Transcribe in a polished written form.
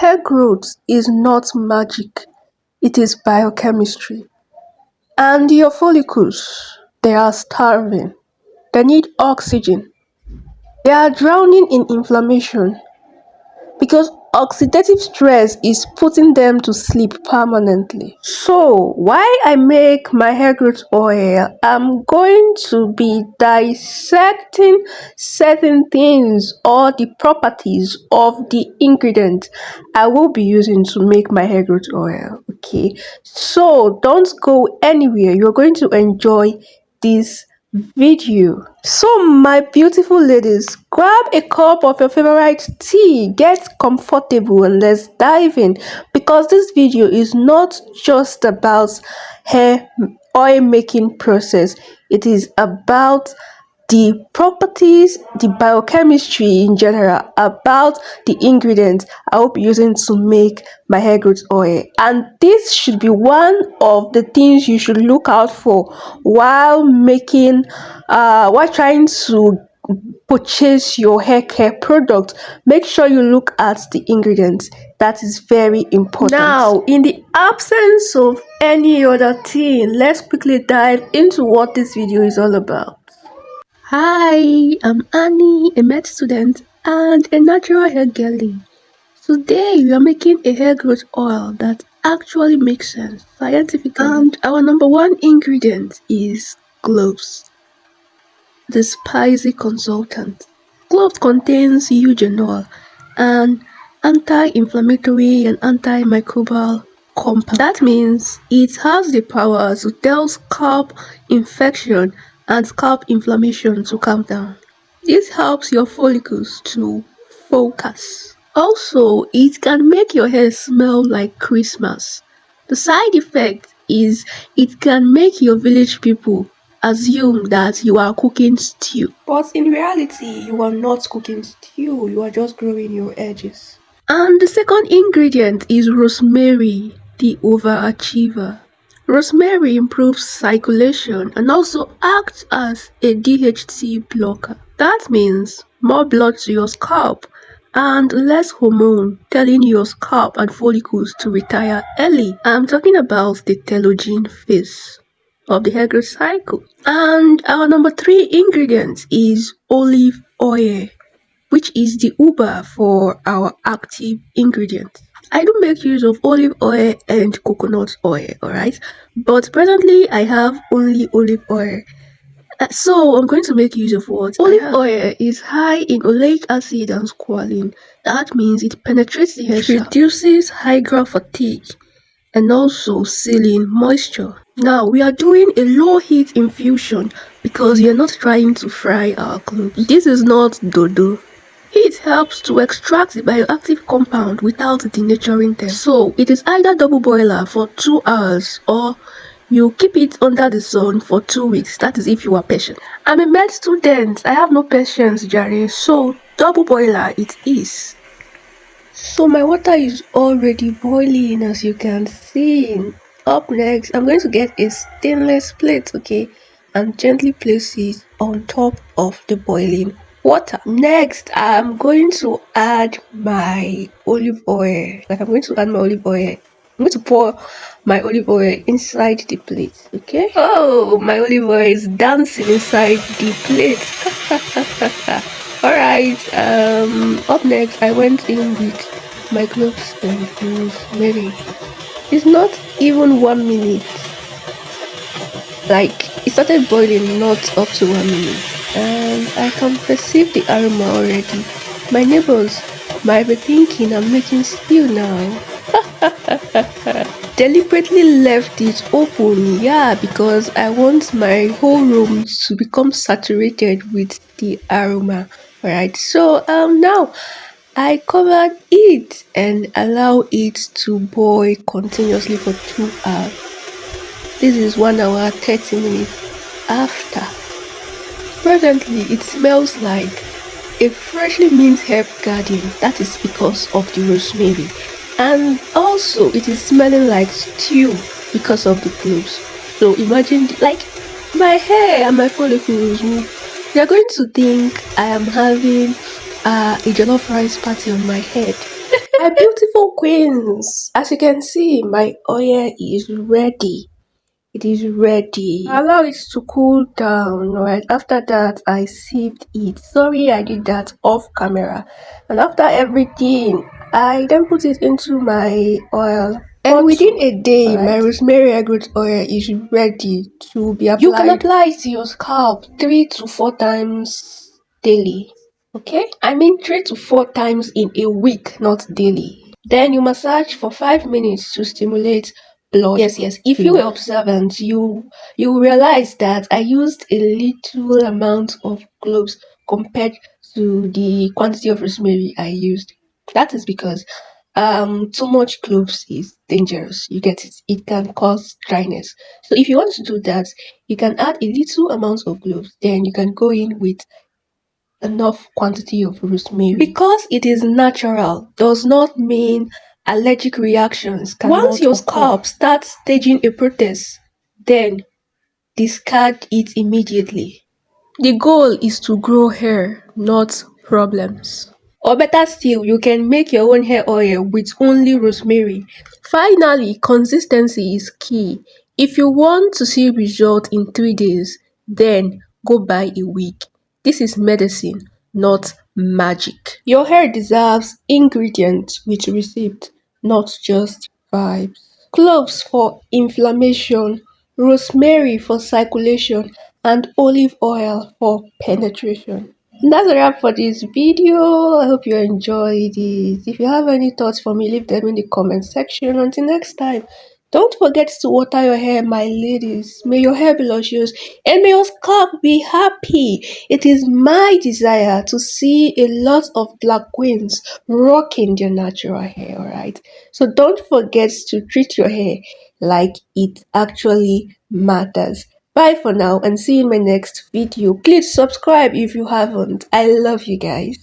hair growth is not magic, it is biochemistry. And your follicles, they are starving. They need oxygen. They are drowning in inflammation because oxidative stress is putting them to sleep permanently. So, why I make my hair growth oil, I'm going to be dissecting certain things or the properties of the ingredients I will be using to make my hair growth oil. Okay, so don't go anywhere, you're going to enjoy this video. So my beautiful ladies, grab a cup of your favorite tea, get comfortable, and let's dive in, because this video is not just about hair oil making process, it is about the properties, the biochemistry in general, about the ingredients I will be using to make my hair growth oil. And this should be one of the things you should look out for while while trying to purchase your hair care product. Make sure you look at the ingredients. That is very important. Now, in the absence of any other thing, let's quickly dive into what this video is all about. Hi, I'm Annie, a med student and a natural hair girly. Today we are making a hair growth oil that actually makes sense scientifically. And our number one ingredient is cloves, the spicy consultant. Cloves contains eugenol, an anti-inflammatory and antimicrobial compound. That means it has the power to tell scalp infection and scalp inflammation to calm down. This helps your follicles to focus. Also, it can make your hair smell like Christmas. The side effect is it can make your village people assume that you are cooking stew. But in reality, you are not cooking stew, you are just growing your edges. And the second ingredient is rosemary, the overachiever. Rosemary improves circulation and also acts as a DHT blocker. That means more blood to your scalp and less hormone telling your scalp and follicles to retire early. I'm talking about the telogen phase of the hair growth cycle. And our number three ingredient is olive oil, which is the Uber for our active ingredient. I do make use of olive oil and coconut oil, alright? But presently I have only olive oil. So I'm going to make use of what? Olive oil is high in oleic acid and squalene. That means it penetrates the hair shaft, reduces high growth fatigue, and also sealing moisture. Now we are doing a low heat infusion because we are not trying to fry our cloves. This is not dodo. Heat helps to extract the bioactive compound without denaturing them. So it is either double boiler for 2 hours or you keep it under the sun for 2 weeks. That is if you are patient. I'm a med student. I have no patience, Jare. So double boiler it is. So my water is already boiling, as you can see. Up next, I'm going to get a stainless plate, okay, and gently place it on top of the boiling water. Next, I'm going to add my olive oil. I'm going to pour my olive oil inside the plate, okay? Oh, my olive oil is dancing inside the plate. Alright, up next, I went in with my cloves and rosemary. It's not even 1 minute. It started boiling not up to 1 minute. And I can perceive the aroma already. My neighbors might be thinking I'm making stew now. Deliberately left it open, yeah, because I want my whole room to become saturated with the aroma. Alright, so now I covered it and allow it to boil continuously for 2 hours. This is 1 hour 30 minutes after. Presently, it smells like a freshly mint herb garden. That is because of the rosemary. And also, it is smelling like stew because of the cloves. So imagine, my hair and my follicles, they are going to think I am having a jollof rice party on my head. My beautiful Queens, as you can see, my oil is ready. It is ready. Allow it to cool down. Right after that, I sieved it. Sorry, I did that off camera. And after everything, I then put it into my oil. And within a day, my rosemary hairgrowth oil is ready to be applied. You can apply it to your scalp 3 to 4 times daily. Okay? I mean 3 to 4 times in a week, not daily. Then you massage for 5 minutes to stimulate blood. Yes. If you were observant, you realize that I used a little amount of cloves compared to the quantity of rosemary I used. That is because too much cloves is dangerous. You get it? It can cause dryness. So if you want to do that, you can add a little amount of cloves. Then you can go in with enough quantity of rosemary. Because it is natural does not mean allergic reactions cannot occur. Once your scalp starts staging a protest, then discard it immediately. The goal is to grow hair, not problems. Or better still, you can make your own hair oil with only rosemary. Finally, consistency is key. If you want to see results in 3 days, then go by a week. This is medicine, not magic. Your hair deserves ingredients with receipt, not just vibes. Cloves for inflammation, rosemary for circulation, and olive oil for penetration. And that's a wrap for this video. I hope you enjoyed it. If you have any thoughts for me, leave them in the comment section. Until next time, don't forget to water your hair, my ladies. May your hair be luscious and may your scalp be happy. It is my desire to see a lot of black queens rocking their natural hair, alright? So don't forget to treat your hair like it actually matters. Bye for now and see you in my next video. Please subscribe if you haven't. I love you guys.